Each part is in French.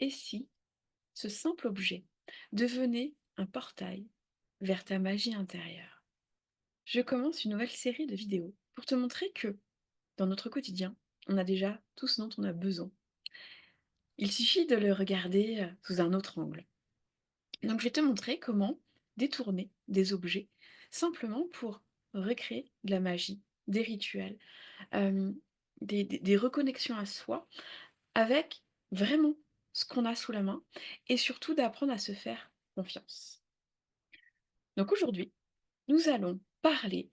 Et si ce simple objet devenait un portail vers ta magie intérieure? Je commence une nouvelle série de vidéos pour te montrer que, dans notre quotidien, on a déjà tout ce dont on a besoin. Il suffit de le regarder sous un autre angle. Donc je vais te montrer comment détourner des objets simplement pour recréer de la magie, des rituels, hem, des reconnexions à soi avec vraiment ce qu'on a sous la main et surtout d'apprendre à se faire confiance. Donc aujourd'hui, nous allons parler,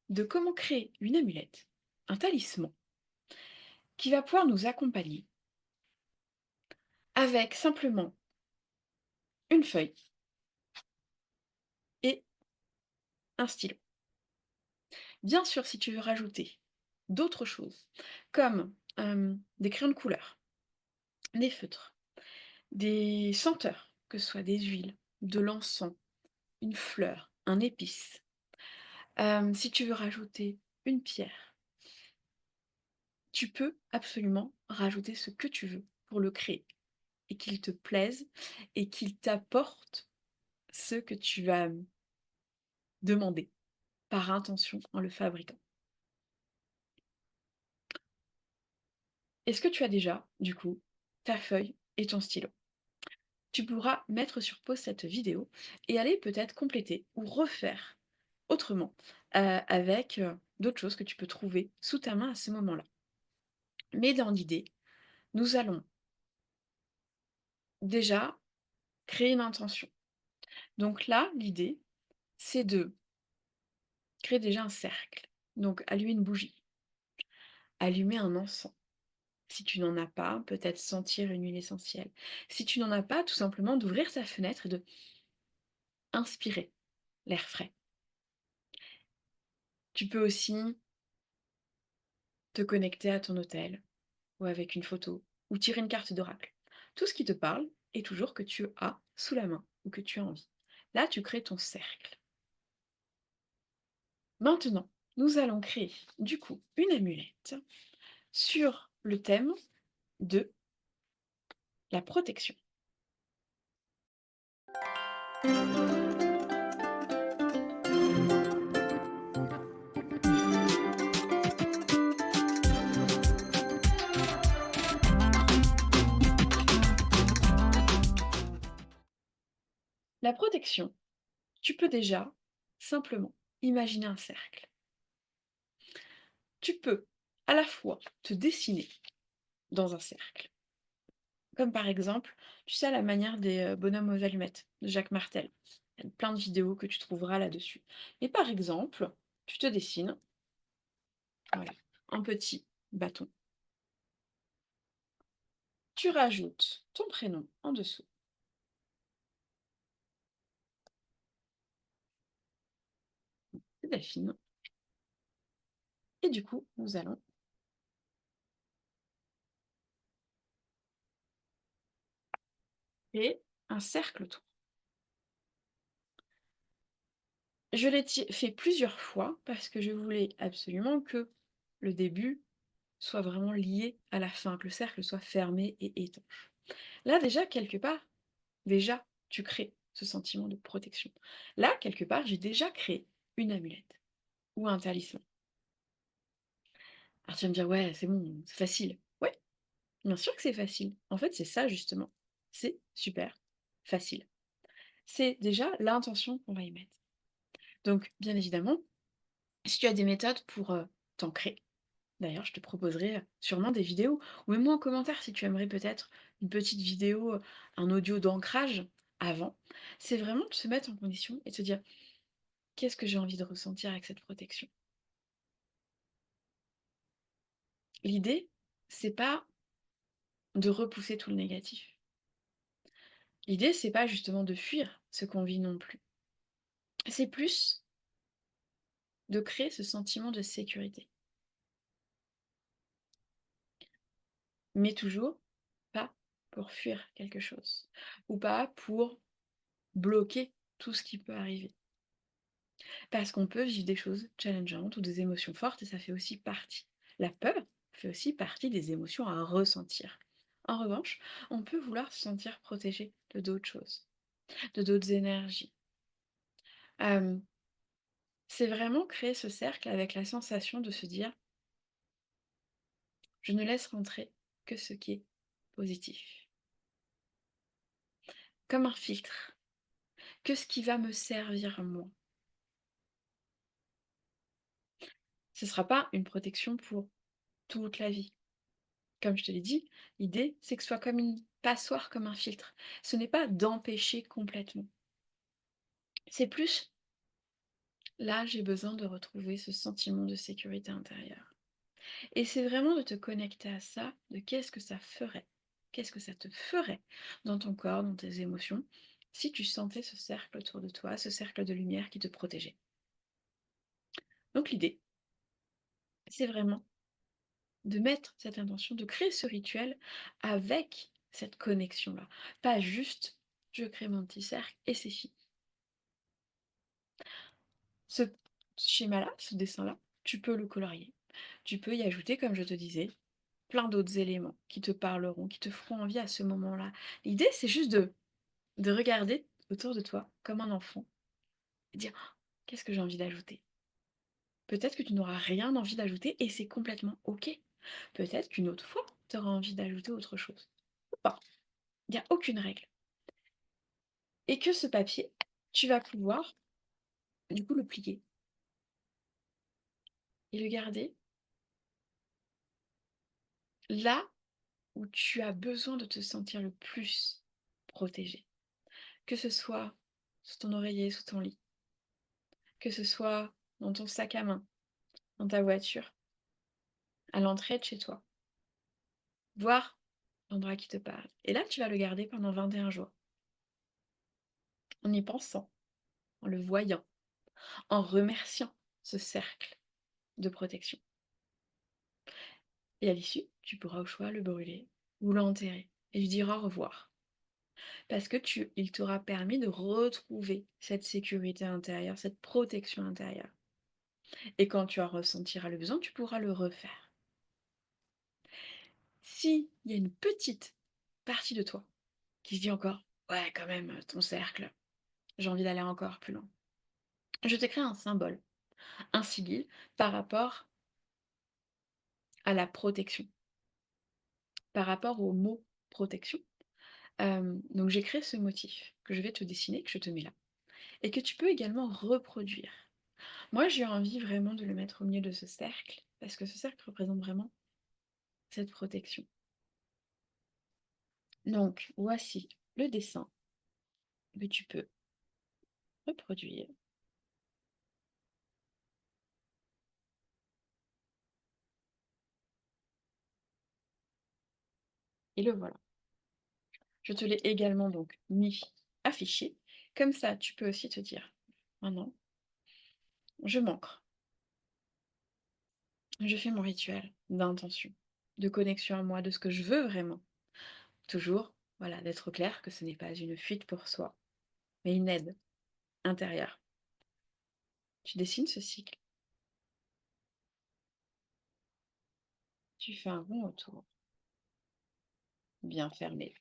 de comment créer une amulette, un talisman qui va pouvoir nous accompagner avec simplement une feuille et un stylo. Bien sûr, si tu veux rajouter d'autres choses comme, des crayons de couleur, des feutres, des senteurs, que ce soit des huiles, de l'encens, une fleur, un épice. Si tu veux rajouter une pierre, tu peux absolument rajouter ce que tu veux pour le créer et qu'il te plaise et qu'il t'apporte ce que tu vas, demander par intention en le fabriquant. Est-ce que tu as déjà, du coup, ta feuille et ton stylo? Tu pourras mettre sur pause cette vidéo et aller peut-être compléter ou refaire autrement, avec, d'autres choses que tu peux trouver sous ta main à ce moment-là. Mais dans l'idée, nous allons déjà créer une intention. Donc là, l'idée, c'est de créer déjà un cercle. Donc allumer une bougie, allumer un encens. Si tu n'en as pas, peut-être sentir une huile essentielle. Si tu n'en as pas, tout simplement d'ouvrir sa fenêtre et de inspirer l'air frais. Tu peux aussi te connecter à ton hôtel ou avec une photo ou tirer une carte d'oracle. Tout ce qui te parle est toujours que tu as sous la main ou que tu as envie. Là, tu crées ton cercle. Maintenant, nous allons créer du coup une amulette sur le thème de la protection. La protection, tu peux déjà simplement imaginer un cercle. Tu peux à la fois te dessiner dans un cercle, comme par exemple, tu sais, à la manière des bonhommes aux allumettes de Jacques Martel. Il y a plein de vidéos que tu trouveras là-dessus. Et par exemple, tu te dessines, voilà, un petit bâton. Tu rajoutes ton prénom en dessous. C'est Delphine. Et du coup, nous allons créer un cercle autour. Je l'ai fait plusieurs fois parce que je voulais absolument que le début soit vraiment lié à la fin, que le cercle soit fermé et étanche. Là, déjà, quelque part, déjà, tu crées ce sentiment de protection. Là, quelque part, j'ai déjà créé une amulette ou un talisman. Alors tu vas me dire: «Ouais, c'est bon, c'est facile». Ouais, bien sûr que c'est facile. En fait, c'est ça justement. C'est super facile. C'est déjà l'intention qu'on va y mettre. Donc, bien évidemment, si tu as des méthodes pour, t'ancrer, d'ailleurs, je te proposerai, sûrement des vidéos ou même moi en commentaire si tu aimerais peut-être une petite vidéo, un audio d'ancrage avant. C'est vraiment de se mettre en condition et de se dire: «Qu'est-ce que j'ai envie de ressentir avec cette protection?» L'idée, c'est pas de repousser tout le négatif. L'idée, c'est pas justement de fuir ce qu'on vit non plus. C'est plus de créer ce sentiment de sécurité. Mais toujours pas pour fuir quelque chose ou pas pour bloquer tout ce qui peut arriver. Parce qu'on peut vivre des choses challengeantes ou des émotions fortes et ça fait aussi partie. La peur fait aussi partie des émotions à ressentir. En revanche, on peut vouloir se sentir protégé de d'autres choses, de d'autres énergies. Hem, c'est vraiment créer ce cercle avec la sensation de se dire: «Je ne laisse rentrer que ce qui est positif». Comme un filtre, que ce qui va me servir moi. Ce ne sera pas une protection pour toute la vie. Comme je te l'ai dit, l'idée, c'est que ce soit comme une passoire, comme un filtre. Ce n'est pas d'empêcher complètement. C'est plus, là, j'ai besoin de retrouver ce sentiment de sécurité intérieure. Et c'est vraiment de te connecter à ça, de qu'est-ce que ça ferait, qu'est-ce que ça te ferait dans ton corps, dans tes émotions, si tu sentais ce cercle autour de toi, ce cercle de lumière qui te protégeait. Donc l'idée, c'est vraiment de mettre cette intention, de créer ce rituel avec cette connexion-là. Pas juste, je crée mon petit cercle et c'est fini. Ce schéma-là, ce dessin-là, tu peux le colorier. Tu peux y ajouter, comme je te disais, plein d'autres éléments qui te parleront, qui te feront envie à ce moment-là. L'idée, c'est juste de regarder autour de toi comme un enfant et dire: «Oh, qu'est-ce que j'ai envie d'ajouter?» Peut-être que tu n'auras rien envie d'ajouter et c'est complètement OK. Peut-être qu'une autre fois, tu auras envie d'ajouter autre chose. Ou pas. Il n'y a aucune règle. Et que ce papier, tu vas pouvoir du coup le plier et le garder là où tu as besoin de te sentir le plus protégé. Que ce soit sous ton oreiller, sous ton lit, que ce soit dans ton sac à main, dans ta voiture, à l'entrée de chez toi, voir l'endroit qui te parle. Et là, tu vas le garder pendant 21 jours, en y pensant, en le voyant, en remerciant ce cercle de protection. Et à l'issue, tu pourras au choix le brûler ou l'enterrer et lui dire au revoir. Parce que il t'aura permis de retrouver cette sécurité intérieure, cette protection intérieure. Et quand tu en ressentiras le besoin, tu pourras le refaire. S'il y a une petite partie de toi qui se dit encore: «Ouais, quand même, ton cercle, j'ai envie d'aller encore plus loin», je te crée un symbole, un sigle par rapport à la protection, par rapport au mot protection. Donc j'ai créé ce motif que je vais te dessiner, que je te mets là et que tu peux également reproduire. Moi, j'ai envie vraiment de le mettre au milieu de ce cercle parce que ce cercle représente vraiment cette protection. Donc voici le dessin que tu peux reproduire et le voilà. Je te l'ai également donc mis affiché. Comme ça, tu peux aussi te dire: «Maintenant, je m'ancre, je fais mon rituel d'intention, de connexion à moi, de ce que je veux vraiment». Toujours, voilà, d'être clair que ce n'est pas une fuite pour soi, mais une aide intérieure. Tu dessines ce cycle, tu fais un rond autour, bien fermé,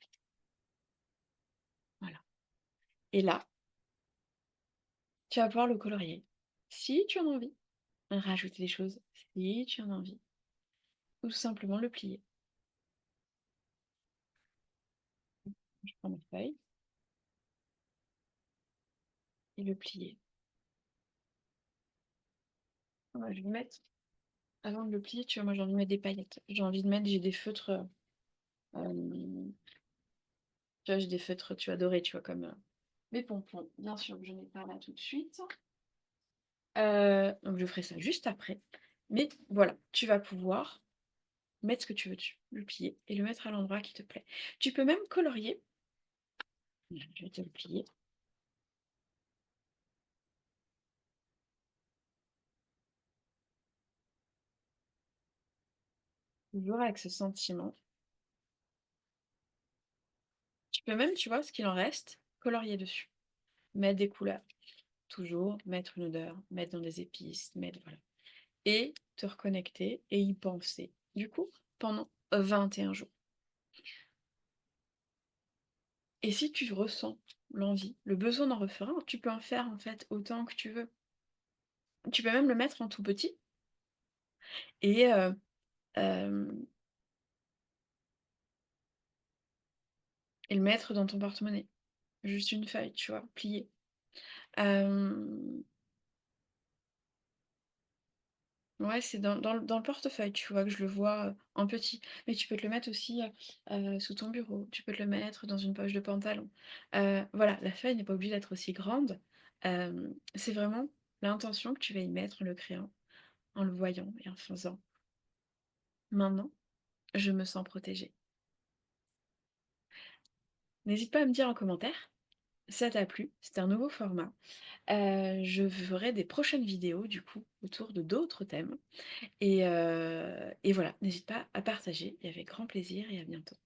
voilà. Et là, tu vas pouvoir le colorier, si tu en as envie, rajouter des choses, si tu en as envie, ou tout simplement le plier. Je prends ma feuille et le plier. Ouais, je vais mettre, avant de le plier, tu vois, moi j'ai envie de mettre des paillettes. J'ai des feutres, tu vois, j'ai des feutres, tu vois, dorés, tu vois, comme mes pompons. Bien sûr, je n'ai pas là tout de suite. Donc je ferai ça juste après. Mais voilà, tu vas pouvoir mettre ce que tu veux dessus, le plier et le mettre à l'endroit qui te plaît. Tu peux même colorier. Je vais te le plier. Toujours avec ce sentiment. Tu peux même, tu vois, ce qu'il en reste, colorier dessus. Mettre des couleurs. Toujours mettre une odeur, mettre dans des épices, mettre voilà. Et te reconnecter et y penser. Du coup, pendant 21 jours. Et si tu ressens l'envie, le besoin d'en refaire un, tu peux en faire, en fait, autant que tu veux. Tu peux même le mettre en tout petit et hem et le mettre dans ton porte-monnaie. Juste une feuille, tu vois, pliée. Hem, ouais, c'est dans le portefeuille, tu vois, que je le vois, en petit. Mais tu peux te le mettre aussi, sous ton bureau, tu peux te le mettre dans une poche de pantalon. Voilà, la feuille n'est pas obligée d'être aussi grande. C'est vraiment l'intention que tu vas y mettre en le créant, en le voyant et en faisant. Maintenant, je me sens protégée. N'hésite pas à me dire en commentaire, ça t'a plu, c'est un nouveau format. Je ferai des prochaines vidéos du coup, autour de d'autres thèmes et voilà, n'hésite pas à partager et avec grand plaisir et à bientôt.